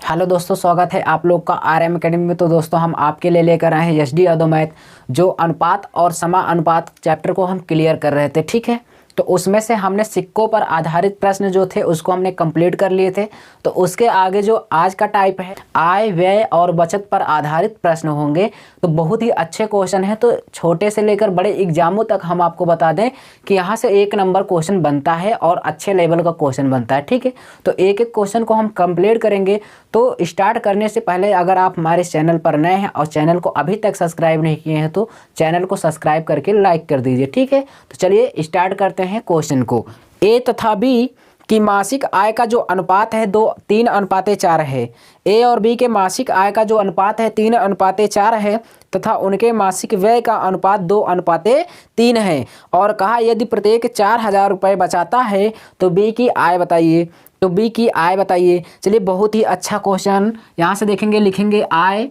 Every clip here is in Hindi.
हेलो दोस्तों, स्वागत है आप लोग का आरएम एकेडमी में। तो दोस्तों हम आपके लिए लेकर आए हैं एसडी यादव मैथ, जो अनुपात और समानुपात चैप्टर को हम क्लियर कर रहे थे। ठीक है, तो उसमें से हमने सिक्कों पर आधारित प्रश्न जो थे उसको हमने कंप्लीट कर लिए थे। तो उसके आगे जो आज का टाइप है आय व्यय और बचत पर आधारित प्रश्न होंगे। तो बहुत ही अच्छे क्वेश्चन है। तो छोटे से लेकर बड़े एग्जामों तक हम आपको बता दें कि यहाँ से 1 नंबर क्वेश्चन बनता है और अच्छे लेवल का क्वेश्चन बनता है। ठीक है, तो एक एक क्वेश्चन को हम कंप्लीट करेंगे। तो स्टार्ट करने से पहले अगर आप हमारे चैनल पर नए हैं और चैनल को अभी तक सब्सक्राइब नहीं किए हैं तो चैनल को सब्सक्राइब करके लाइक कर दीजिए। ठीक है, तो चलिए स्टार्ट करते हैं क्वेश्चन को। ए तथा बी की मासिक आय का जो अनुपात है 3:4 है। ए और बी के मासिक आय का जो अनुपात है 3:4 है तथा उनके मासिक व्यय का अनुपात 2:3 है। और कहा यदि प्रत्येक 4,000 रुपये बचाता है तो बी की आय बताइए। तो बी की आय बताइए। चलिए, बहुत ही अच्छा क्वेश्चन। यहाँ से देखेंगे, लिखेंगे आय,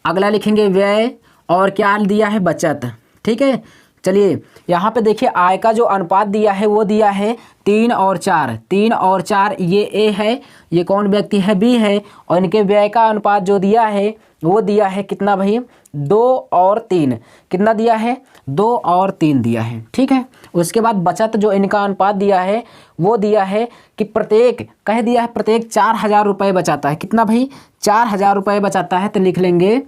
अगला लिखेंगे व्यय और क्या दिया है, बचत। ठीक है, चलिए यहाँ पे देखिए आय का जो अनुपात दिया है वो दिया है 3 और 4। 3 और 4 ये ए है, ये कौन व्यक्ति है, बी है। और इनके व्यय का अनुपात जो दिया है वो दिया है कितना भाई, 2 और 3। कितना दिया है, 2 और 3 दिया है। ठीक है, उसके बाद बचत जो इनका अनुपात दिया है वो दिया है कि प्रत्येक, कह दिया है प्रत्येक 4,000 रुपये बचाता है। कितना भाई, 4,000 रुपये बचाता है। तो लिख लेंगे,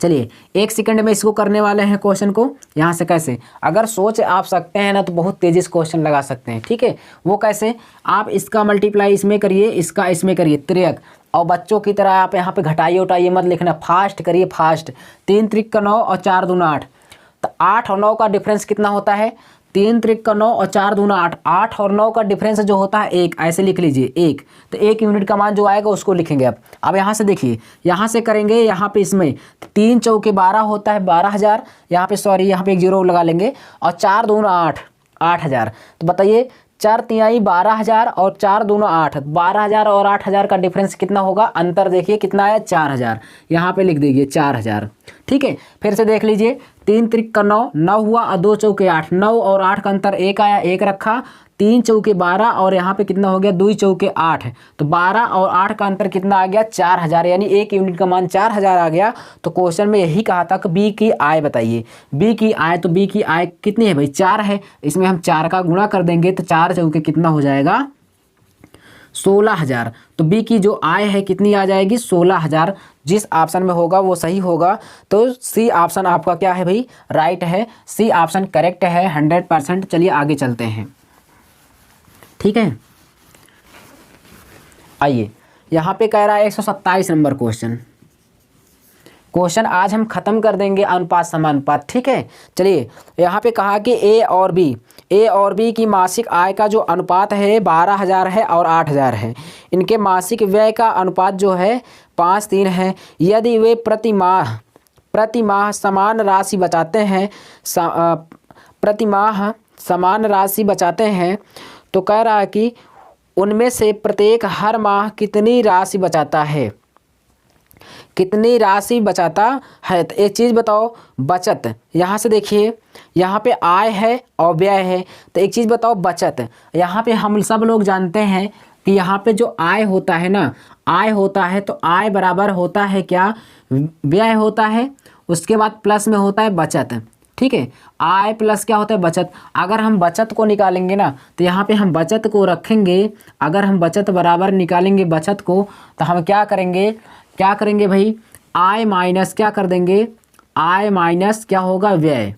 चलिए 1 सेकंड में इसको करने वाले हैं क्वेश्चन को। यहाँ से कैसे, अगर सोच आप सकते हैं ना तो बहुत तेजी से क्वेश्चन लगा सकते हैं। ठीक है, वो कैसे, आप इसका मल्टीप्लाई इसमें करिए, इसका इसमें करिए, 3। और बच्चों की तरह आप यहाँ पे घटाइए उठाइए मत लिखना, फास्ट करिए, फास्ट। 3 त्रिक का 9 और 4 दूना 8। तो 8 और 9 का डिफरेंस कितना होता है, 3 त्रिक का 9 और 4 दूना 8। 8 और 9 का डिफरेंस जो होता है 1, ऐसे लिख लीजिए 1। तो 1 यूनिट का मान जो आएगा उसको लिखेंगे। अब यहाँ से देखिए, यहाँ से करेंगे, यहाँ पे इसमें 3 चौके 12 होता है 12,000। यहाँ पे सॉरी, यहाँ पे एक 0 लगा लेंगे। और 4 दूना 8, 8,000। तो बताइए 4 तिहाई 12,000 और 4 दूना 8, 12,000 और 8,000 का डिफरेंस कितना होगा, अंतर देखिए कितना है, 4,000। यहाँ पे लिख दीजिए 4,000। ठीक है, फिर से देख लीजिए, 3 त्रिक का 9, 9 हुआ और 2 चौके 8। 9 और 8 का अंतर 1 आया, 1 रखा। 3 चौके 12 और यहाँ पे कितना हो गया, 2 चौके 8। तो 12 और 8 का अंतर कितना आ गया, 4,000। यानी 1 यूनिट का मान 4,000 आ गया। तो क्वेश्चन में यही कहा था कि बी की आय बताइए। बी की आय, तो बी की आय कितनी है भाई, 4 है। इसमें हम 4 का गुणा कर देंगे तो 4 चौके कितना हो जाएगा, 16,000। तो बी की जो आय है कितनी आ जाएगी, 16,000। जिस ऑप्शन में होगा वो सही होगा। तो सी ऑप्शन आपका क्या है भाई, राइट है। सी ऑप्शन करेक्ट है 100%। चलिए आगे चलते हैं। ठीक है, आइए यहाँ पे कह रहा है 127 नंबर क्वेश्चन आज हम खत्म कर देंगे अनुपात समानुपात। ठीक है, चलिए यहाँ पे कहा कि ए और बी की मासिक आय का जो अनुपात है 12,000 है और 8,000 है। इनके मासिक व्यय का अनुपात जो है 5:3 है। यदि वे प्रति माह समान राशि बचाते हैं, प्रति माह समान राशि बचाते हैं, तो कह रहा है कि उनमें से प्रत्येक हर माह कितनी राशि बचाता है, कितनी राशि बचाता है। तो एक चीज़ बताओ, बचत। यहाँ से देखिए, यहाँ पे आय है और व्यय है। तो एक चीज़ बताओ, बचत। यहाँ पे हम सब लोग जानते हैं कि यहाँ पे जो आय होता है ना, आय होता है तो आय बराबर होता है क्या, व्यय होता है, उसके बाद प्लस में होता है बचत। ठीक है, आय प्लस क्या होता है, बचत। अगर हम बचत को निकालेंगे ना तो यहाँ पे हम बचत को रखेंगे। अगर हम बचत बराबर निकालेंगे बचत को तो हम क्या करेंगे भाई, आय माइनस क्या कर देंगे, आय माइनस क्या होगा, व्यय।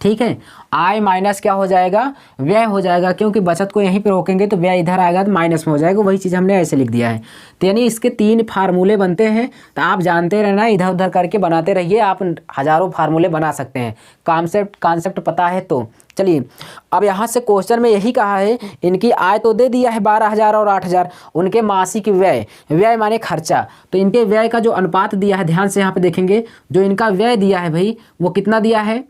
ठीक है, आय माइनस क्या हो जाएगा, व्यय हो जाएगा। क्योंकि बचत को यहीं पे रोकेंगे तो व्यय इधर आएगा तो माइनस में हो जाएगा। वही चीज़ हमने ऐसे लिख दिया है। तो यानी इसके 3 फार्मूले बनते हैं। तो आप जानते रहना, इधर उधर करके बनाते रहिए। आप हज़ारों फार्मूले बना सकते हैं, कॉन्सेप्ट पता है तो। चलिए अब यहाँ से क्वेश्चन में यही कहा है, इनकी आय तो दे दिया है 12,000 और 8,000। उनके मासिक व्यय माने खर्चा। तो इनके व्यय का जो अनुपात दिया है, ध्यान से यहाँ पे देखेंगे, जो इनका व्यय दिया है भाई वो कितना दिया है,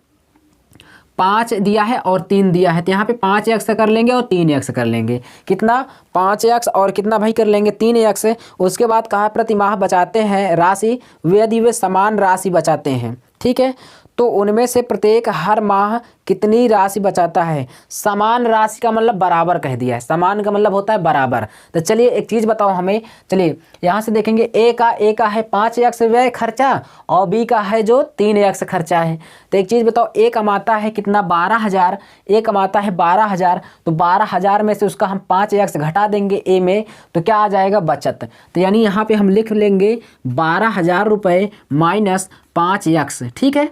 5 दिया है और 3 दिया है। तो यहाँ पे 5x कर लेंगे और 3x कर लेंगे। कितना, 5x और कितना भाई कर लेंगे, 3x। उसके बाद कहा प्रति माह बचाते हैं राशि, यदि वे समान राशि बचाते हैं। ठीक है, तो उनमें से प्रत्येक हर माह कितनी राशि बचाता है। समान राशि का मतलब बराबर कह दिया है, समान का मतलब होता है बराबर। तो चलिए एक चीज़ बताओ हमें, चलिए यहाँ से देखेंगे ए का है 5x व्यय खर्चा और बी का है जो 3x खर्चा है। तो एक चीज़ बताओ, ए कमाता है कितना 12,000, ए कमाता है 12,000, तो 12,000 में से उसका हम 5x घटा देंगे ए में, तो क्या आ जाएगा बचत। तो यानी यहाँ पे हम लिख लेंगे 12,000 रुपये माइनस 5x, ठीक है।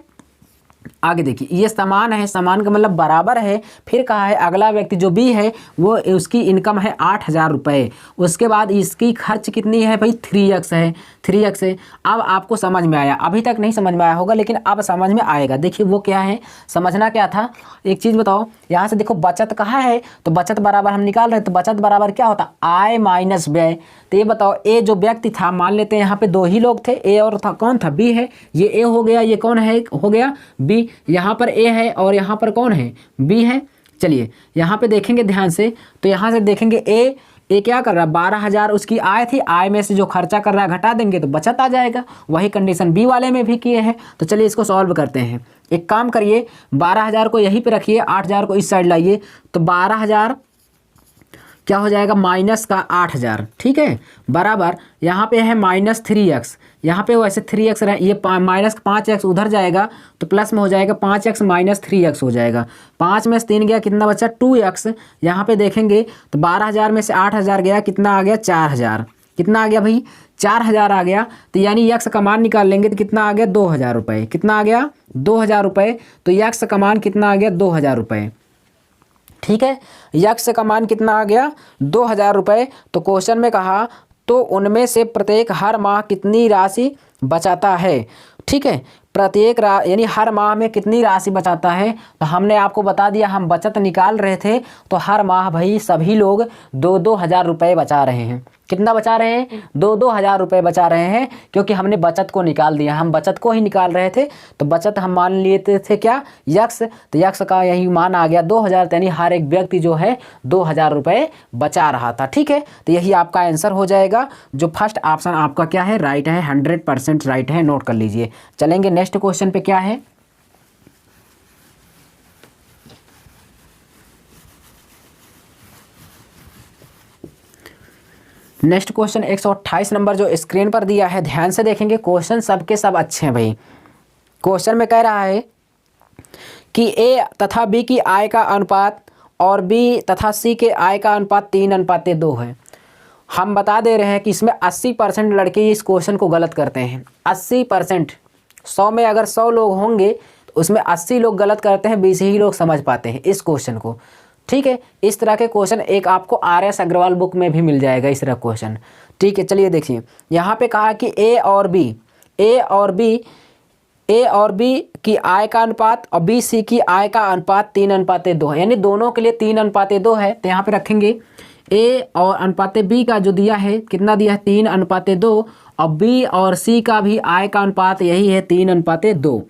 आगे देखिए, ये समान है, समान का मतलब बराबर है। फिर कहा है अगला व्यक्ति जो बी है वो उसकी इनकम है 8,000 रुपये, उसके बाद इसकी खर्च कितनी है भाई 3x है, 3x है। अब आपको समझ में आया, अभी तक नहीं समझ में आया होगा लेकिन अब समझ में आएगा। देखिए वो क्या है, समझना क्या था, एक चीज़ बताओ, यहाँ से देखो बचत कहा है तो बचत बराबर हम निकाल रहे हैं, तो बचत बराबर क्या होता आय माइनस व्यय। तो ये बताओ, ए जो व्यक्ति था, मान लेते हैं यहाँ पे 2 ही लोग थे, ए और था कौन था बी है, ये ए हो गया, ये कौन है हो गया बी, यहाँ पर ए है और यहाँ पर कौन है बी है। चलिए यहाँ पे देखेंगे ध्यान से, तो यहाँ से देखेंगे ए क्या कर रहा है 12,000 उसकी आय थी, आय में से जो खर्चा कर रहा है घटा देंगे तो बचत आ जाएगा। वही कंडीशन बी वाले में भी किए हैं। तो चलिए इसको सॉल्व करते हैं। एक काम करिए, 12,000 को यहीं पे रखिए, 8,000 को इस साइड लाइए, तो 12,000 क्या हो जाएगा माइनस का 8,000, ठीक है, बराबर यहाँ पे है माइनस 3x, यहाँ पे वैसे 3x रहे, ये माइनस 5x उधर जाएगा तो प्लस में हो जाएगा 5x माइनस 3x हो जाएगा। 5 में से 3 गया, कितना बचा 2x। यहाँ पे देखेंगे तो 12,000 में से 8,000 गया, कितना आ गया 4,000, कितना आ गया भाई 4,000 आ गया। तो यानी यक्स का मान निकाल लेंगे तो कितना आ गया 2,000 रुपये, कितना आ गया 2,000 रुपये। तो यक्स का मान कितना आ गया 2,000 रुपये, ठीक है, यक्स का मान कितना आ गया 2,000 रुपये। तो क्वेश्चन में कहा तो उनमें से प्रत्येक हर माह कितनी राशि बचाता है, ठीक है, प्रत्येक यानी हर माह में कितनी राशि बचाता है। तो हमने आपको बता दिया, हम बचत निकाल रहे थे, तो हर माह भाई सभी लोग 2-2 हज़ार रुपये बचा रहे हैं। कितना बचा रहे हैं 2-2 हज़ार रुपये बचा रहे हैं, क्योंकि हमने बचत को निकाल दिया, हम बचत को ही निकाल रहे थे। तो बचत हम मान लिए थे क्या यक्स, तो यक्स का यही मान आ गया 2,000, यानी हर एक व्यक्ति जो है 2,000 रुपये बचा रहा था, ठीक है। तो यही आपका आंसर हो जाएगा। जो फर्स्ट ऑप्शन आपका क्या है राइट है, 100% राइट है, नोट कर लीजिए। चलेंगे नेक्स्ट क्वेश्चन पे, क्या है नेक्स्ट क्वेश्चन 128 नंबर जो स्क्रीन पर दिया है, ध्यान से देखेंगे। क्वेश्चन सबके सब अच्छे हैं भाई। क्वेश्चन में कह रहा है कि ए तथा बी की आय का अनुपात और बी तथा सी के आय का अनुपात 3:2 है। हम बता दे रहे हैं कि इसमें 80% लड़के इस क्वेश्चन को गलत करते हैं। 80%, 100 में अगर 100 लोग होंगे तो उसमें 80 लोग गलत करते हैं, 20 ही लोग समझ पाते हैं इस क्वेश्चन को, ठीक है। इस तरह के क्वेश्चन एक आपको RS अग्रवाल बुक में भी मिल जाएगा इस तरह क्वेश्चन, ठीक है। चलिए देखिए, यहाँ पे कहा कि ए और बी की आय का अनुपात और बी सी की आय का अनुपात 3:2 है, यानी दोनों के लिए 3:2 है। तो यहाँ पे रखेंगे ए और अनुपात बी का जो दिया है कितना दिया है 3:2, और बी और सी का भी आय का अनुपात यही है 3:2।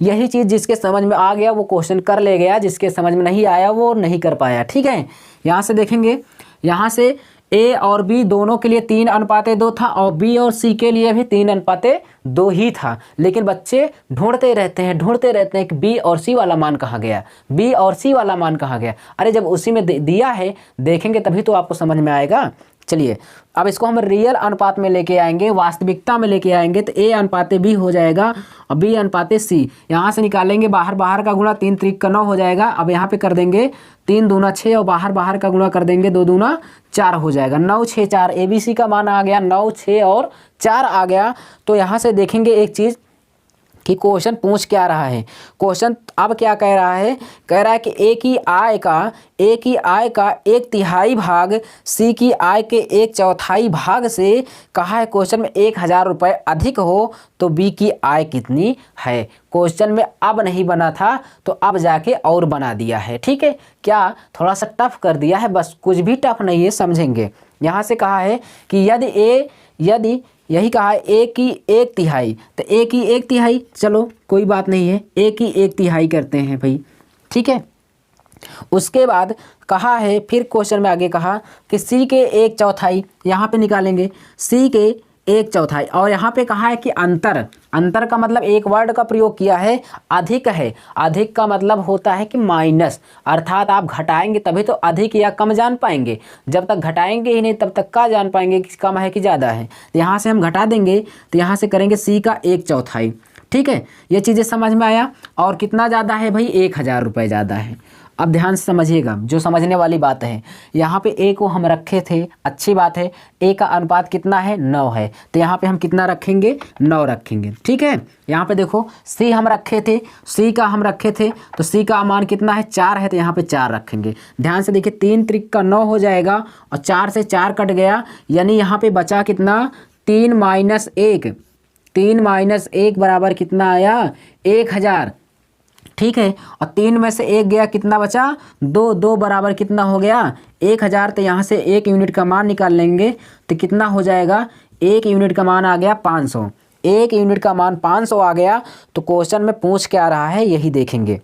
यही चीज़ जिसके समझ में आ गया वो क्वेश्चन कर ले गया, जिसके समझ में नहीं आया वो नहीं कर पाया, ठीक है। यहाँ से देखेंगे, यहाँ से ए और बी दोनों के लिए 3:2 था और बी और सी के लिए भी 3:2 ही था। लेकिन बच्चे ढूंढते रहते हैं कि बी और सी वाला मान कहाँ गया, बी और सी वाला मान कहाँ गया। अरे जब उसी में दिया है देखेंगे तभी तो आपको समझ में आएगा। चलिए अब इसको हम रियल अनुपात में लेके आएंगे, वास्तविकता में लेके आएंगे, तो ए अनुपात बी हो जाएगा और बी अनुपात सी। यहाँ से निकालेंगे बाहर का गुणा, 3 त्रिक का 9 हो जाएगा। अब यहाँ पे कर देंगे 3 दूना 6 और बाहर का गुणा कर देंगे 2 दूना 4 हो जाएगा। 9 6 4 ABC का मान आ गया, 9 6 और 4 आ गया। तो यहाँ से देखेंगे एक चीज़ कि क्वेश्चन पूछ क्या रहा है। क्वेश्चन अब क्या कह रहा है, कह रहा है कि ए की आय का 1/3 भाग सी की आय के 1/4 भाग से कहा है क्वेश्चन में 1,000 रुपये अधिक हो तो बी की आय कितनी है। क्वेश्चन में अब नहीं बना था तो अब जाके और बना दिया है, ठीक है। क्या थोड़ा सा टफ कर दिया है, बस कुछ भी टफ नहीं है, समझेंगे। यहाँ से कहा है कि यदि यही कहा है ए की 1/3, तो ए की 1/3, चलो कोई बात नहीं है, ए की 1/3 करते हैं भाई, ठीक है। उसके बाद कहा है, फिर क्वेश्चन में आगे कहा कि सी के 1/4 यहाँ पे निकालेंगे, सी के एक चौथाई। और यहाँ पे कहा है कि अंतर, अंतर का मतलब एक वर्ड का प्रयोग किया है, अधिक है। अधिक का मतलब होता है कि माइनस, अर्थात आप घटाएंगे तभी तो अधिक या कम जान पाएंगे। जब तक घटाएंगे ही नहीं तब तक क्या जान पाएंगे कि कम है कि ज़्यादा है। तो यहाँ से हम घटा देंगे तो यहाँ से करेंगे सी का एक चौथाई। ठीक है, ये चीज़ें समझ में आया। और कितना ज़्यादा है भाई, 1000 रुपये ज़्यादा है। अब ध्यान से समझिएगा, जो समझने वाली बात है, यहाँ पे ए को हम रखे थे, अच्छी बात है। ए का अनुपात कितना है, 9 है, तो यहाँ पे हम कितना रखेंगे, 9 रखेंगे। ठीक है, यहाँ पे देखो सी हम रखे थे, सी का हम रखे थे, तो सी का मान कितना है, 4 है, तो यहाँ पे 4 रखेंगे। ध्यान से देखिए, 3 त्रिक का 9 हो जाएगा और 4 से 4 कट गया, यानी यहाँ पे बचा कितना, 3 माइनस 1, 3 माइनस 1 बराबर कितना आया, 1000। ठीक है, और 3 में से 1 गया, कितना बचा, 2, 2 बराबर कितना हो गया, 1000। तो यहाँ से 1 यूनिट का मान निकाल लेंगे तो कितना हो जाएगा, 1 यूनिट का मान आ गया 500। 1 यूनिट का मान 500 आ गया। तो क्वेश्चन में पूछ क्या रहा है यही देखेंगे।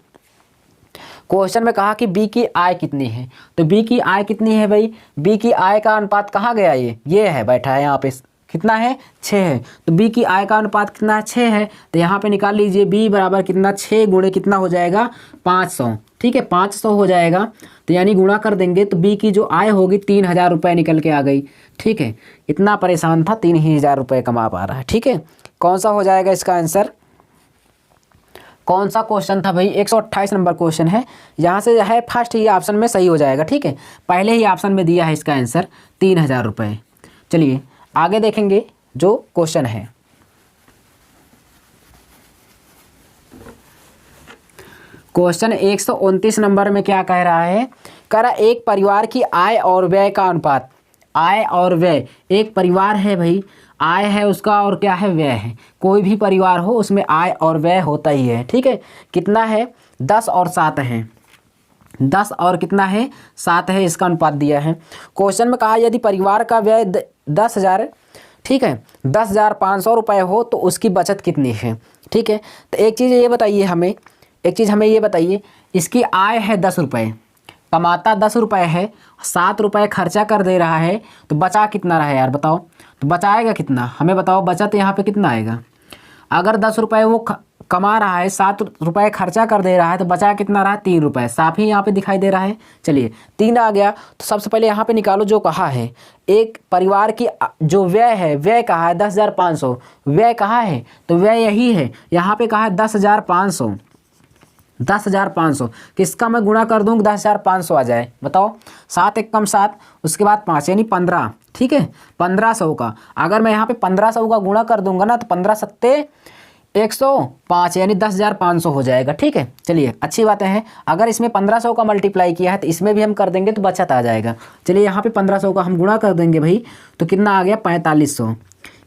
क्वेश्चन में कहा कि बी की आय कितनी है, तो बी की आय कितनी है भाई, बी की आय का अनुपात कहाँ गया, ये है, बैठा है यहाँ पे, कितना है, 6 है। तो बी की आय का अनुपात कितना है, 6 है। तो यहाँ पे निकाल लीजिए, बी बराबर कितना, 6 गुणे कितना हो जाएगा, 500। ठीक है, 500 हो जाएगा। तो यानी गुणा कर देंगे तो बी की जो आय होगी 3000 रुपये निकल के आ गई। ठीक है, इतना परेशान था, 3000 रुपये कमा पा रहा है। ठीक है, कौन सा हो जाएगा इसका आंसर, कौन सा क्वेश्चन था भाई, 128 नंबर क्वेश्चन है। यहाँ से है फर्स्ट ही ऑप्शन में सही हो जाएगा। ठीक है, पहले ही ऑप्शन में दिया है इसका आंसर 3000 रुपये। चलिए आगे देखेंगे जो क्वेश्चन है। क्वेश्चन 129 नंबर में क्या कह रहा है, कह रहा एक परिवार की आय और व्यय का अनुपात, आय और व्यय, एक परिवार है भाई, आय है उसका और क्या है, व्यय है। कोई भी परिवार हो उसमें आय और व्यय होता ही है। ठीक है, कितना है, 10 और 7 है, 10 और कितना है, 7 है, इसका अनुपात दिया है। क्वेश्चन में कहा यदि परिवार का व्यय 10,000, ठीक है, 10,500 रुपये हो तो उसकी बचत कितनी है। ठीक है, तो एक चीज़ ये बताइए हमें, एक चीज़ हमें ये बताइए, इसकी आय है 10 रुपये, कमाता 10 रुपये है, 7 रुपये खर्चा कर दे रहा है, तो बचा कितना रहा यार बताओ, तो बचाएगा कितना, हमें बताओ, बचत यहाँ पे कितना आएगा। अगर 10 रुपये वो कमा रहा है, 7 रुपये खर्चा कर दे रहा है, तो बचा कितना रहा, 3 रुपये, साफ ही यहाँ पे दिखाई दे रहा है। चलिए 3 आ गया, तो सबसे पहले यहाँ पे निकालो जो कहा है, एक परिवार की जो व्यय है, व्यय कहा है 10,500, व्यय कहा है, तो व्यय यही है, यहाँ पे कहा है 10,500, 10,500, किसका मैं गुणा कर दूँ 10,500 आ जाए, बताओ, 7 एक कम 7, उसके बाद 5 यानी 15। ठीक है, 1500 का, अगर मैं यहाँ पे 1500 का गुणा कर दूंगा ना, तो 15 सत्ते 105 यानी 10,500 हो जाएगा। ठीक है, चलिए अच्छी बातें हैं। अगर इसमें 1500 का मल्टीप्लाई किया है तो इसमें भी हम कर देंगे तो बचत आ जाएगा। चलिए यहाँ पे 1500 का हम गुणा कर देंगे भाई, तो कितना आ गया, 4500।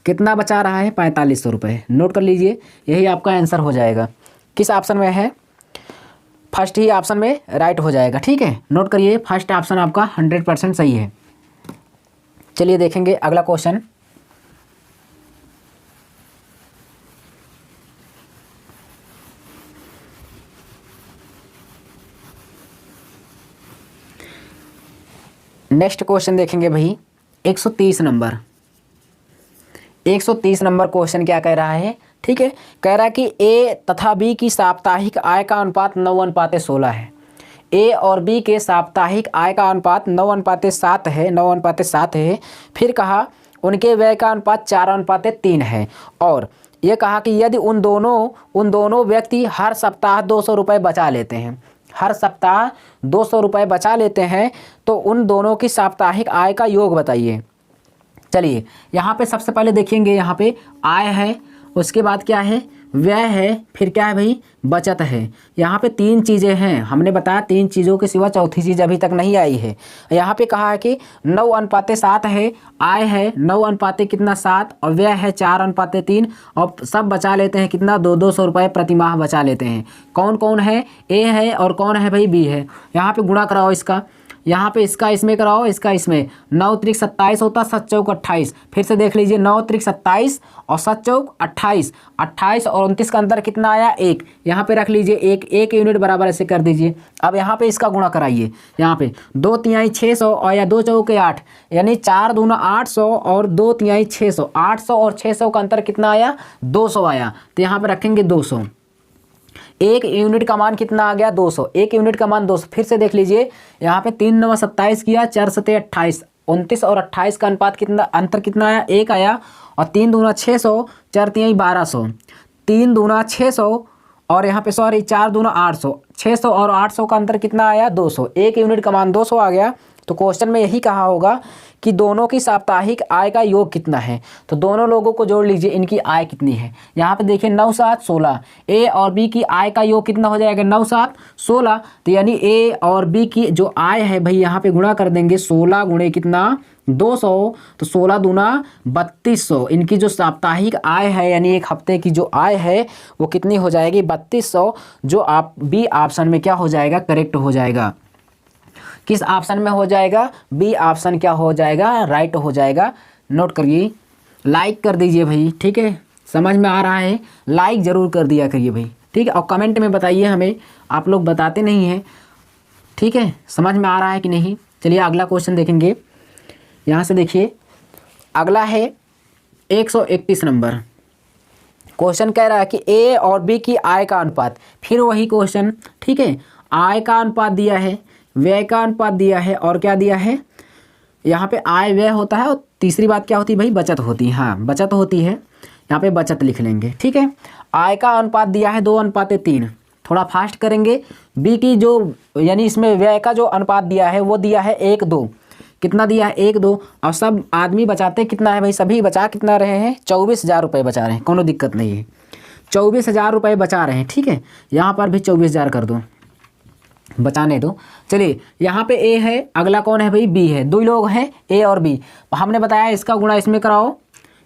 कितना बचा रहा है, 4500 रुपये। नोट कर लीजिए, यही आपका आंसर हो जाएगा। किस ऑप्शन में है, फर्स्ट ही ऑप्शन में राइट हो जाएगा। ठीक है, नोट करिए, फर्स्ट ऑप्शन आपका 100% सही है। चलिए देखेंगे अगला क्वेश्चन। नेक्स्ट क्वेश्चन देखेंगे भाई, 130 नंबर, 130 नंबर क्वेश्चन क्या कह रहा है। ठीक है, कह रहा है कि ए तथा बी की साप्ताहिक आय का अनुपात 9:16 है। ए और बी के साप्ताहिक आय का अनुपात 9:7 है, 9:7 है। फिर कहा उनके व्यय का अनुपात 4:3 है। और ये कहा कि यदि उन दोनों व्यक्ति हर सप्ताह 200 रुपये बचा लेते हैं, हर सप्ताह 200 रुपये बचा लेते हैं, तो उन दोनों की साप्ताहिक आय का योग बताइए। चलिए यहाँ पे सबसे पहले देखेंगे, यहाँ पे आय है, उसके बाद क्या है, व्यय है, फिर क्या है भाई, बचत है। यहाँ पे 3 चीज़ें हैं, हमने बताया 3 चीज़ों के सिवा चौथी चीज़ अभी तक नहीं आई है। यहाँ पे कहा है कि 9:7 है, आय है 9 कितना 7, और व्यय है 4:3, और सब बचा लेते हैं कितना, 200 रुपये प्रति माह बचा लेते हैं। कौन कौन है, ए है और कौन है भाई, बी है। यहाँ पे गुणा कराओ इसका, यहाँ पे इसका इसमें कराओ, इसका इसमें, 9 त्रिक 27 होता, 7 चौक 28। फिर से देख लीजिए, 9 त्रिक 27 और 7 चौक 28, 28 और 29 का अंतर कितना आया 1। यहाँ पे रख लीजिए 1 यूनिट बराबर ऐसे कर दीजिए। अब यहाँ पे इसका गुणा कराइए, यहाँ पे 2 तिहाई 600 और या 2 चौके 8, यानी 4 दूना 800 और 2 तिहाई 600, 800 और 600 का अंतर कितना आया 200 आया। तो यहाँ पे रखेंगे 200। 1 यूनिट का मान कितना आ गया 200, 1 यूनिट का मान 200। फिर से देख लीजिए, यहाँ पे 3 9 27 किया, 4 7 28, 29 और 28 का अनुपात कितना, अंतर कितना आया 1 आया। और 3 दूना 600, 4 तिहाई 1200, 3 दूना 600 और यहाँ पे सॉरी 4 दूना 800, 600 और 800 का अंतर कितना आया 200, 1 यूनिट का मान 200 आ गया। तो क्वेश्चन में यही कहा होगा कि दोनों की साप्ताहिक आय का योग कितना है। तो दोनों लोगों को जोड़ लीजिए, इनकी आय कितनी है। यहाँ पे देखिए 9 7 16, ए और बी की आय का योग कितना हो जाएगा 9 7 16। तो यानी ए और बी की जो आय है भाई, यहाँ पे गुणा कर देंगे, 16 गुणे कितना 200, तो 16 दूना 3200। इनकी जो साप्ताहिक आय है यानी एक हफ्ते की जो आय है वो कितनी हो जाएगी 3200, जो आप बी ऑप्शन में क्या हो जाएगा करेक्ट हो जाएगा। किस ऑप्शन में हो जाएगा, बी ऑप्शन क्या हो जाएगा राइट हो जाएगा। नोट करिए, लाइक कर दीजिए भाई, ठीक है, समझ में आ रहा है लाइक ज़रूर कर दिया करिए भाई, ठीक है। और कमेंट में बताइए हमें, आप लोग बताते नहीं हैं, ठीक है, समझ में आ रहा है कि नहीं। चलिए अगला क्वेश्चन देखेंगे। यहाँ से देखिए, अगला है 131 नंबर क्वेश्चन। कह रहा है कि ए और बी की आय का अनुपात, फिर वही क्वेश्चन, ठीक है। आय का अनुपात दिया है, व्यय का अनुपात दिया है, और क्या दिया है यहाँ पे आय व्यय होता है, और तीसरी बात क्या होती है भाई बचत होती है। हाँ बचत होती है, यहाँ पे बचत लिख लेंगे, ठीक है। आय का अनुपात दिया है 2:3, थोड़ा फास्ट करेंगे। बी की जो यानी इसमें व्यय का जो अनुपात दिया है वो दिया है 1:2, कितना दिया है 1:2। और सब आदमी बचाते कितना है भाई, सभी बचा कितना रहे हैं 24,000 रुपये बचा रहे हैं, कोनो दिक्कत नहीं है, 24,000 रुपये बचा रहे हैं, ठीक है। यहाँ पर भी 24,000 कर दो, बचाने दो। चलिए यहाँ पे ए है, अगला कौन है भाई बी है, दो लोग हैं ए और बी। हमने बताया इसका गुणा इसमें कराओ,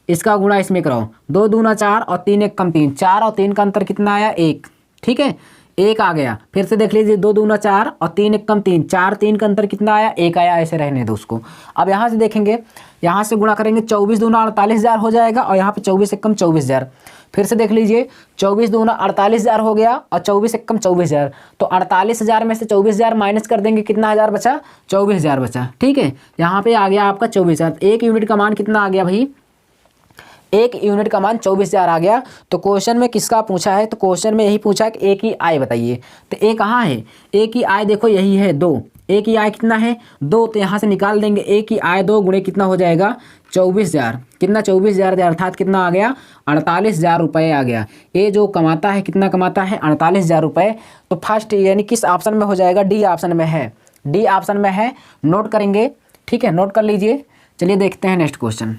इसका गुणा इसमें कराओ, 2 दूना 4 और 3 1 कम 3, 4 और 3 का अंतर कितना आया 1, ठीक है, 1 आ गया। फिर से देख लीजिए, 2 दूना 4 और 3 1 कम 3, 4 3 का अंतर कितना आया 1 आया, ऐसे रहने दो उसको। अब यहाँ से देखेंगे, यहाँ से गुणा करेंगे, 24 दूना 48,000 हो जाएगा, और यहाँ पे 24 1 कम 24,000। फिर से देख लीजिए, 24 दूना 48,000 हो गया, और 24 1 कम 24,000। तो 48,000 में से 24,000 माइनस कर देंगे, कितना हज़ार बचा 24,000 बचा, ठीक है। यहाँ पे आ गया आपका 24,000। 1 यूनिट का मान कितना आ गया भाई, 1 यूनिट का मान 24,000 आ गया। तो क्वेश्चन में किसका पूछा है, तो क्वेश्चन में यही पूछा है कि ए की आय बताइए। तो ए कहाँ है, ए की आय देखो यही है 2, ए की आय कितना है 2, तो यहाँ से निकाल देंगे ए की आय 2 गुणे कितना हो जाएगा 24,000, कितना 24,000 अर्थात कितना आ गया 48,000 रुपये आ गया। ए जो कमाता है कितना कमाता है 48,000 रुपये। तो फर्स्ट यानी किस ऑप्शन में हो जाएगा, डी ऑप्शन में है, डी ऑप्शन में है। नोट करेंगे, ठीक है, नोट कर लीजिए। चलिए देखते हैं नेक्स्ट क्वेश्चन।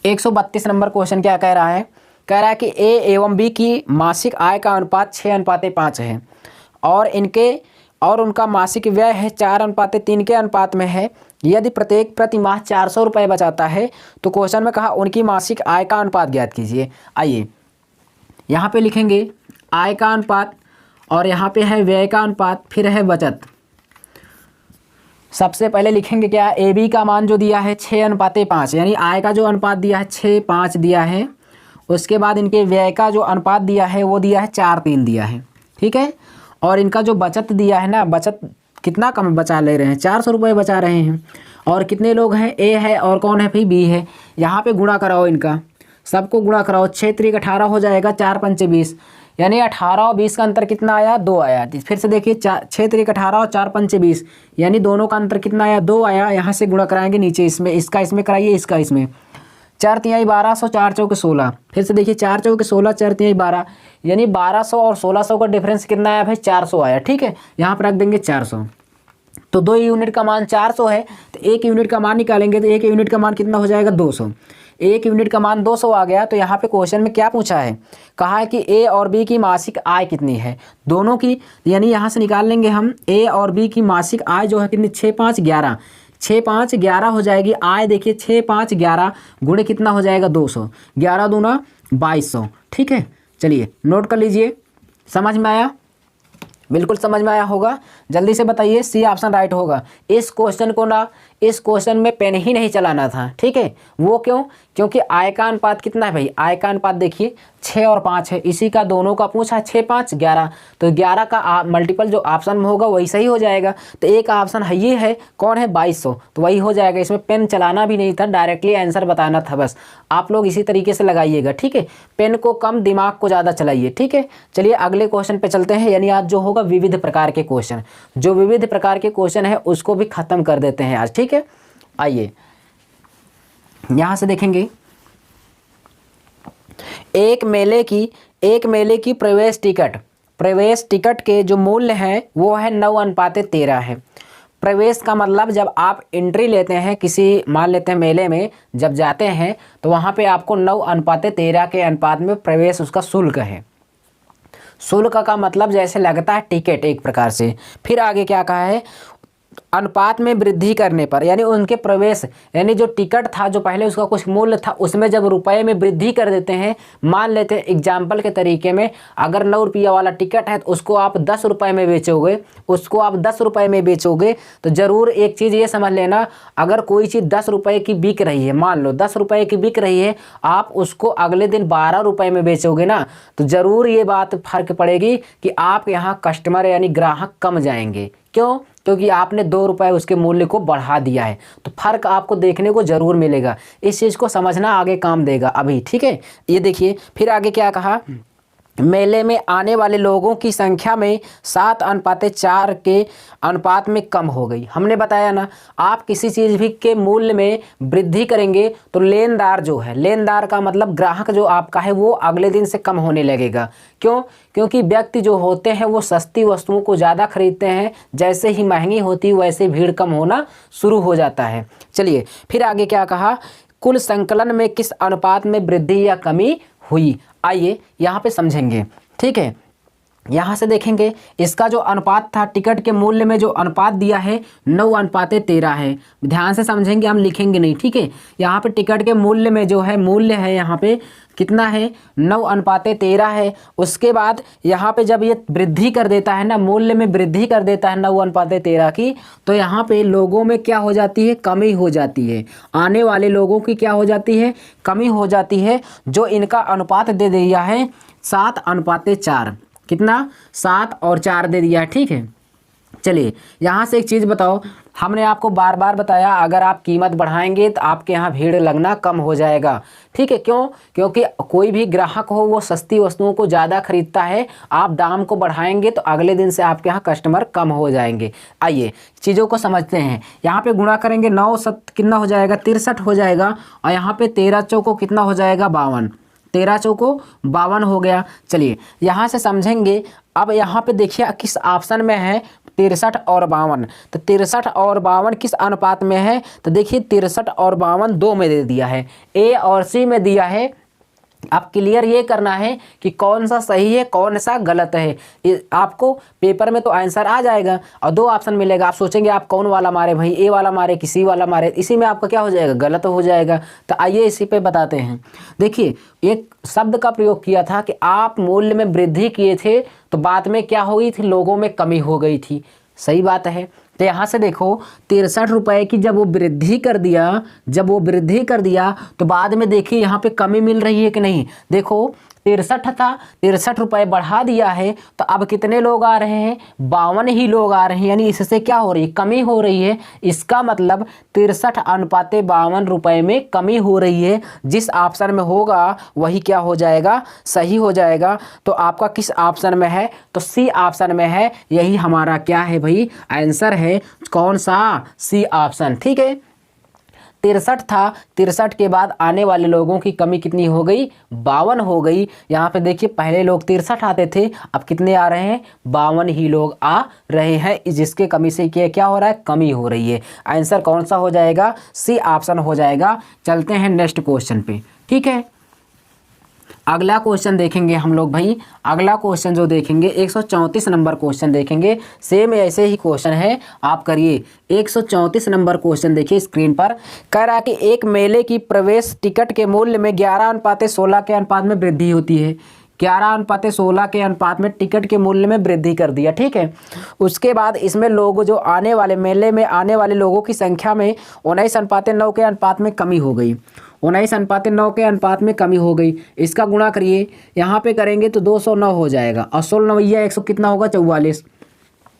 132 नंबर क्वेश्चन क्या कह रहा है, कह रहा है कि ए एवं बी की मासिक आय का अनुपात 6:5 है, और उनका मासिक व्यय है 4:3 के अनुपात में है। यदि प्रत्येक प्रति माह 400 रुपये बचाता है, तो क्वेश्चन में कहा उनकी मासिक आय का अनुपात ज्ञात कीजिए। आइए यहाँ पे लिखेंगे आय का अनुपात, और यहाँ पे है व्यय का अनुपात, फिर है बचत। सबसे पहले लिखेंगे क्या, ए बी का मान जो दिया है 6:5, यानी आय का जो अनुपात दिया है 6:5 दिया है। उसके बाद इनके व्यय का जो अनुपात दिया है वो दिया है 4:3 दिया है, ठीक है। और इनका जो बचत दिया है ना, बचत कितना कम बचा ले रहे हैं 400 रुपये बचा रहे हैं। और कितने लोग हैं, ए है और कौन है फिर बी है। यहाँ पे गुणा कराओ, इनका सबको गुणा कराओ, 6 3 18 हो जाएगा, 4 5 20, यानी 18 और 20 का अंतर कितना आया 2 आया। फिर से देखिए 6 3 18 और 4 5 20, यानी दोनों का अंतर कितना आया 2 आया। यहाँ से गुणा कराएंगे नीचे, इसमें इसका इसमें कराइए, इसका इसमें, 4 3 1200, 4 चौके 16। फिर से देखिए 4 चौके 16, 4 3 12, यानी 1200 और 1600 का डिफरेंस कितना आया भाई 400 आया, ठीक है। यहाँ पर रख देंगे 400। तो 2 यूनिट का मान 400 है, तो 1 यूनिट का मान निकालेंगे, तो 1 यूनिट का मान कितना हो जाएगा 200। 1 यूनिट का मान 200 आ गया। तो यहाँ पे क्वेश्चन में क्या पूछा है, कहा है कि ए और बी की मासिक आय कितनी है, दोनों की, यानी यहाँ से निकाल लेंगे हम ए और बी की मासिक आय जो है कितनी 6 5 11, 6 5 11 हो जाएगी आय। देखिए 6 5 11 गुणे कितना हो जाएगा 200, 11 दूना 2200, ठीक है। चलिए नोट कर लीजिए, समझ में आया? बिल्कुल समझ में आया होगा। जल्दी से बताइए, सी ऑप्शन राइट होगा। इस क्वेश्चन में पेन ही नहीं चलाना था, ठीक है। वो क्यों? क्योंकि आय का अनुपात कितना है भाई? आय का अनुपात देखिए 6 और 5 है, इसी का दोनों का पूछा है, 6 5 11, तो 11 का मल्टीपल जो ऑप्शन में होगा वही सही हो जाएगा। तो एक ऑप्शन है, ये है कौन है? 2200, तो वही हो जाएगा। इसमें पेन चलाना भी नहीं था, डायरेक्टली आंसर बताना था बस। आप लोग इसी तरीके से लगाइएगा, ठीक है। पेन को कम, दिमाग को ज़्यादा चलाइए, ठीक है। चलिए अगले क्वेश्चन पे चलते हैं, यानी आज जो होगा विविध प्रकार के क्वेश्चन, जो विविध प्रकार के क्वेश्चन है उसको भी खत्म कर देते हैं आज, ठीक है। आइए यहां से देखेंगे, एक मेले की प्रवेश टिकट के जो मूल्य है वो है 9:13 है। प्रवेश का मतलब जब आप एंट्री लेते हैं किसी, मान लेते हैं मेले में जब जाते हैं, तो वहाँ पे आपको 9:13 के अनुपात में प्रवेश उसका शुल्क है। शुल्क का मतलब जैसे लगता है टिकट एक प्रकार से। फिर आगे क्या कहा है? अनुपात में वृद्धि करने पर, यानी उनके प्रवेश, यानी जो टिकट था, जो पहले उसका कुछ मूल्य था, उसमें जब रुपए में वृद्धि कर देते हैं। मान लेते हैं एग्जाम्पल के तरीके में, अगर 9 रुपया वाला टिकट है तो उसको आप 10 रुपये में बेचोगे, तो ज़रूर एक चीज़ ये समझ लेना, अगर कोई चीज़ 10 रुपये की बिक रही है, मान लो 10 रुपये की बिक रही है, आप उसको अगले दिन 12 रुपये में बेचोगे ना, तो ज़रूर ये बात फर्क पड़ेगी कि आप यहाँ कस्टमर यानी ग्राहक कम जाएंगे। क्यों? क्योंकि आपने 2 रुपये उसके मूल्य को बढ़ा दिया है, तो फर्क आपको देखने को जरूर मिलेगा। इस चीज़ को समझना आगे काम देगा अभी, ठीक है। ये देखिए फिर आगे क्या कहा? मेले में आने वाले लोगों की संख्या में 7:4 के अनुपात में कम हो गई। हमने बताया ना, आप किसी चीज़ भी के मूल्य में वृद्धि करेंगे तो लेनदार जो है, लेनदार का मतलब ग्राहक जो आपका है, वो अगले दिन से कम होने लगेगा। क्यों? क्योंकि व्यक्ति जो होते हैं वो सस्ती वस्तुओं को ज़्यादा खरीदते हैं, जैसे ही महंगी होती है वैसे भीड़ कम होना शुरू हो जाता है। चलिए फिर आगे क्या कहा? कुल संकलन में किस अनुपात में वृद्धि या कमी हुई? आइए यहाँ पे समझेंगे, ठीक है। यहाँ से देखेंगे, इसका जो अनुपात था, टिकट के मूल्य में जो अनुपात दिया है 9:13 है। ध्यान से समझेंगे, हम लिखेंगे नहीं, ठीक है। यहाँ पे टिकट के मूल्य में जो है मूल्य है, यहाँ पे कितना है? 9:13 है। उसके बाद यहाँ पे जब ये वृद्धि कर देता है ना, मूल्य में वृद्धि कर देता है 9:13 की, तो यहाँ पे लोगों में क्या हो जाती है? कमी हो जाती है। आने वाले लोगों की क्या हो जाती है? कमी हो जाती है। जो इनका अनुपात दे दिया है 7:4, कितना? 7 और 4 दे दिया, ठीक है। चलिए यहाँ से एक चीज़ बताओ, हमने आपको बार बार बताया, अगर आप कीमत बढ़ाएंगे तो आपके यहाँ भीड़ लगना कम हो जाएगा, ठीक है। क्यों? क्योंकि कोई भी ग्राहक हो वो सस्ती वस्तुओं को ज़्यादा खरीदता है। आप दाम को बढ़ाएंगे तो अगले दिन से आपके यहाँ कस्टमर कम हो जाएंगे। आइए चीज़ों को समझते हैं। यहाँ पे गुणा करेंगे, 9 7 कितना हो जाएगा? 63 हो जाएगा, और यहाँ पे 13 चौको कितना हो जाएगा? 52। 13 चौको 52 हो गया। चलिए यहाँ से समझेंगे। अब यहाँ पे देखिए किस ऑप्शन में है? 63 और 52। तो 63 और 52 किस अनुपात में है? तो देखिए 63 और 52 2 में दे दिया है, ए और सी में दिया है। आप क्लियर ये करना है कि कौन सा सही है कौन सा गलत है। आपको पेपर में तो आंसर आ जाएगा और 2 ऑप्शन मिलेगा। आप सोचेंगे आप कौन वाला मारे भाई, ए वाला मारे कि सी वाला मारे, इसी में आपका क्या हो जाएगा? गलत हो जाएगा। तो आइए इसी पे बताते हैं। देखिए एक शब्द का प्रयोग किया था कि आप मूल्य में वृद्धि किए थे तो बाद में क्या हो गई थी? लोगों में कमी हो गई थी। सही बात है। तो यहाँ से देखो 63 रुपये की जब वो वृद्धि कर दिया तो बाद में देखिए यहाँ पे कमी मिल रही है कि नहीं? देखो 63 था, 63 रुपये बढ़ा दिया है, तो अब कितने लोग आ रहे हैं? 52 ही लोग आ रहे हैं, यानी इससे क्या हो रही है? कमी हो रही है। इसका मतलब 63:52 रुपये में कमी हो रही है। जिस ऑप्शन में होगा वही क्या हो जाएगा? सही हो जाएगा। तो आपका किस ऑप्शन में है? तो सी ऑप्शन में है। यही हमारा क्या है भाई? आंसर है। कौन सा? सी ऑप्शन, ठीक है। 63 था, 63 के बाद आने वाले लोगों की कमी कितनी हो गई? 52 हो गई। यहाँ पे देखिए पहले लोग 63 आते थे, अब कितने आ रहे हैं? 52 ही लोग आ रहे हैं, जिसके कमी से क्या हो रहा है? कमी हो रही है। आंसर कौन सा हो जाएगा? सी ऑप्शन हो जाएगा। चलते हैं नेक्स्ट क्वेश्चन पे, ठीक है। अगला क्वेश्चन देखेंगे हम लोग भाई। अगला क्वेश्चन जो देखेंगे 134 नंबर क्वेश्चन देखेंगे। सेम ऐसे ही क्वेश्चन है, आप करिए। 134 नंबर क्वेश्चन देखिए स्क्रीन पर। कह रहा है कि एक मेले की प्रवेश टिकट के मूल्य में 11:16 के अनुपात में वृद्धि होती है। 11:16 के अनुपात में टिकट के मूल्य में वृद्धि कर दिया। ठीक है, उसके बाद इसमें लोग जो आने वाले मेले में आने वाले लोगों की संख्या में 19:9 के अनुपात में कमी हो गई। 19:9 के अनुपात में कमी हो गई, इसका गुणा करिए, यहाँ पे करेंगे तो 209 हो जाएगा और 16 9 100 कितना होगा 44।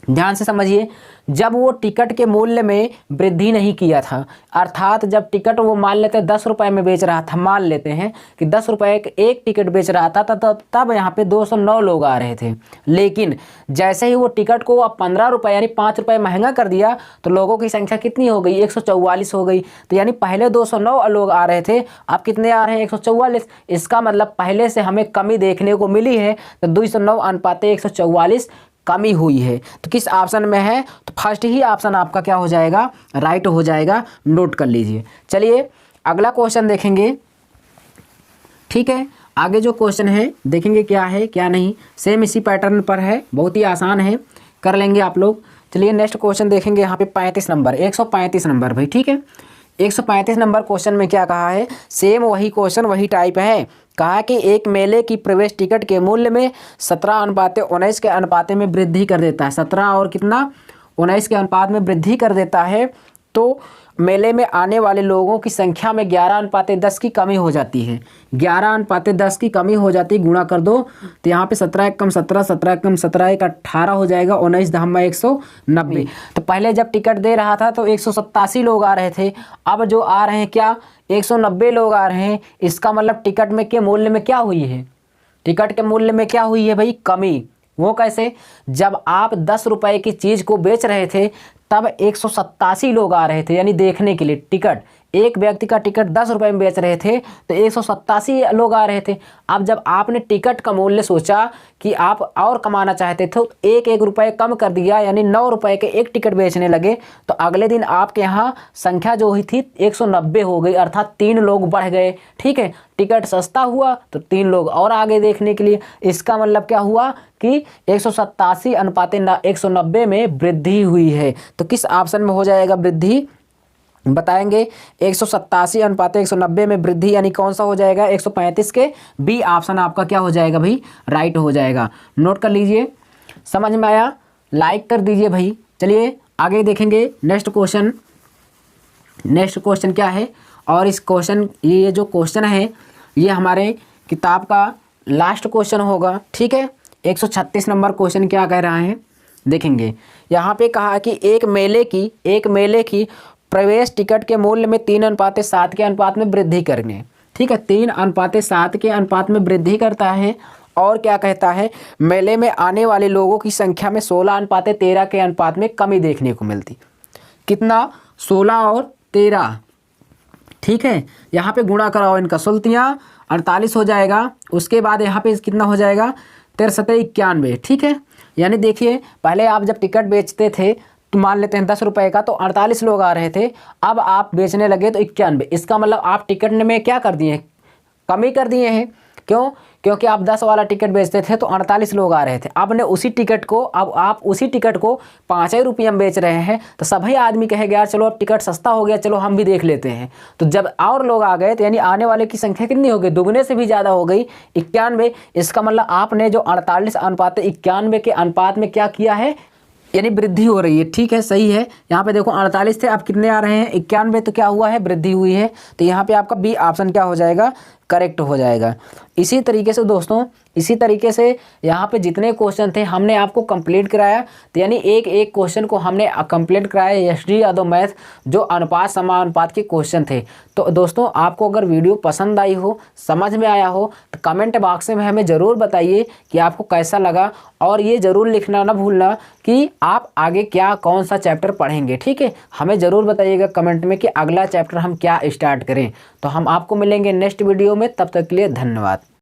ध्यान से समझिए, जब वो टिकट के मूल्य में वृद्धि नहीं किया था, अर्थात जब टिकट वो मान लेते 10 रुपये में बेच रहा था, मान लेते हैं कि 10 रुपये एक टिकट बेच रहा था, तब यहाँ पे 209 लोग आ रहे थे। लेकिन जैसे ही वो टिकट को अब 15 रुपये यानी 5 रुपये महंगा कर दिया तो लोगों की संख्या कितनी हो गई 144 हो गई। तो यानी पहले 209 लोग आ रहे थे, अब कितने आ रहे हैं 144। इसका मतलब पहले से हमें कमी देखने को मिली है, तो 209:144 कमी हुई है। तो किस ऑप्शन में है, तो फर्स्ट ही ऑप्शन आपका क्या हो जाएगा, राइट हो जाएगा, नोट कर लीजिए। चलिए अगला क्वेश्चन देखेंगे। ठीक है, आगे जो क्वेश्चन है देखेंगे क्या है क्या नहीं, सेम इसी पैटर्न पर है, बहुत ही आसान है, कर लेंगे आप लोग। चलिए नेक्स्ट क्वेश्चन देखेंगे, यहाँ पे 35 नंबर 135 नंबर भाई। ठीक है, 135 नंबर क्वेश्चन में क्या कहा है, सेम वही क्वेश्चन वही टाइप है। कहा कि एक मेले की प्रवेश टिकट के मूल्य में 17:19 के अनुपात में वृद्धि कर देता है। 17 और कितना 19 के अनुपात में वृद्धि कर देता है, तो मेले में आने वाले लोगों की संख्या में 11:10 की कमी हो जाती है। 11:10 की कमी हो जाती है, गुणा कर दो तो यहाँ पे 17 कम 17, 17 कम 17 एक 18 हो जाएगा, 19 धाम 190। तो पहले जब टिकट दे रहा था तो 187 लोग आ रहे थे, अब जो आ रहे हैं क्या 190 लोग आ रहे हैं। इसका मतलब टिकट में के मूल्य में क्या हुई है, टिकट के मूल्य में क्या हुई है भाई, कमी। वो कैसे, जब आप 10 रुपये की चीज़ को बेच रहे थे तब 187 लोग आ रहे थे, यानी देखने के लिए टिकट, एक व्यक्ति का टिकट 10 रुपये में बेच रहे थे तो 187 लोग आ रहे थे। अब जब आपने टिकट का मूल्य सोचा कि आप और कमाना चाहते थे तो 1 रुपये कम कर दिया, यानी 9 रुपये के एक टिकट बेचने लगे, तो अगले दिन आपके यहाँ संख्या जो हुई थी 190 हो गई, अर्थात 3 लोग बढ़ गए। ठीक है, टिकट सस्ता हुआ तो 3 लोग और आगे देखने के लिए। इसका मतलब क्या हुआ कि 187:190 में वृद्धि हुई है। तो किस ऑप्शन में हो जाएगा वृद्धि बताएंगे, 187:190 में वृद्धि, यानी कौन सा हो जाएगा 135 के बी ऑप्शन आपका क्या हो जाएगा भाई, राइट हो जाएगा। नोट कर लीजिए, समझ में आया, लाइक कर दीजिए भाई। चलिए आगे देखेंगे नेक्स्ट क्वेश्चन। नेक्स्ट क्वेश्चन क्या है, और इस क्वेश्चन ये जो क्वेश्चन है ये हमारे किताब का लास्ट क्वेश्चन होगा। ठीक है, 136 नंबर क्वेश्चन क्या कह रहा है देखेंगे। यहाँ पे कहा कि एक मेले की प्रवेश टिकट के मूल्य में 3:7 के अनुपात में वृद्धि करने। ठीक है, 3:7 के अनुपात में वृद्धि करता है, और क्या कहता है, मेले में आने वाले लोगों की संख्या में 16:13 के अनुपात में कमी देखने को मिलती। कितना, 16 और 13। ठीक है, यहाँ पे गुणा कराओ इनका, 16 48 हो जाएगा। उसके बाद यहाँ पे कितना हो जाएगा 13 91। ठीक है, यानी देखिए पहले आप जब टिकट बेचते थे तो मान लेते हैं 10 रुपये का, तो 48 लोग आ रहे थे, अब आप बेचने लगे तो 91। इसका मतलब आप टिकट में क्या कर दिए, कमी कर दिए हैं। क्यों, क्योंकि आप 10 वाला टिकट बेचते थे तो 48 लोग आ रहे थे, अब ने उसी टिकट को, अब आप उसी टिकट को 5 रुपये में बेच रहे हैं, तो सभी आदमी कहेंगे यार चलो अब टिकट सस्ता हो गया, चलो हम भी देख लेते हैं। तो जब और लोग आ गए तो यानी आने वाले की संख्या कितनी हो गई, दुगने से भी ज़्यादा हो गई, 91। इसका मतलब आपने जो 48:91 के अनुपात में क्या किया है, यानी वृद्धि हो रही है। ठीक है, सही है। यहाँ पे देखो 48 थे, अब कितने आ रहे हैं 91, तो क्या हुआ है, वृद्धि हुई है। तो यहाँ पे आपका बी ऑप्शन क्या हो जाएगा, करेक्ट हो जाएगा। इसी तरीके से दोस्तों, इसी तरीके से यहाँ पे जितने क्वेश्चन थे हमने आपको कंप्लीट कराया, तो यानी एक एक क्वेश्चन को हमने कंप्लीट कराया एसडी यादव मैथ, जो अनुपात समानुपात के क्वेश्चन थे। तो दोस्तों आपको अगर वीडियो पसंद आई हो, समझ में आया हो, तो कमेंट बॉक्स में हमें ज़रूर बताइए कि आपको कैसा लगा, और ये ज़रूर लिखना ना भूलना कि आप आगे क्या कौन सा चैप्टर पढ़ेंगे। ठीक है, हमें ज़रूर बताइएगा कमेंट में कि अगला चैप्टर हम क्या स्टार्ट करें। तो हम आपको मिलेंगे नेक्स्ट वीडियो में, तब तक के लिए धन्यवाद।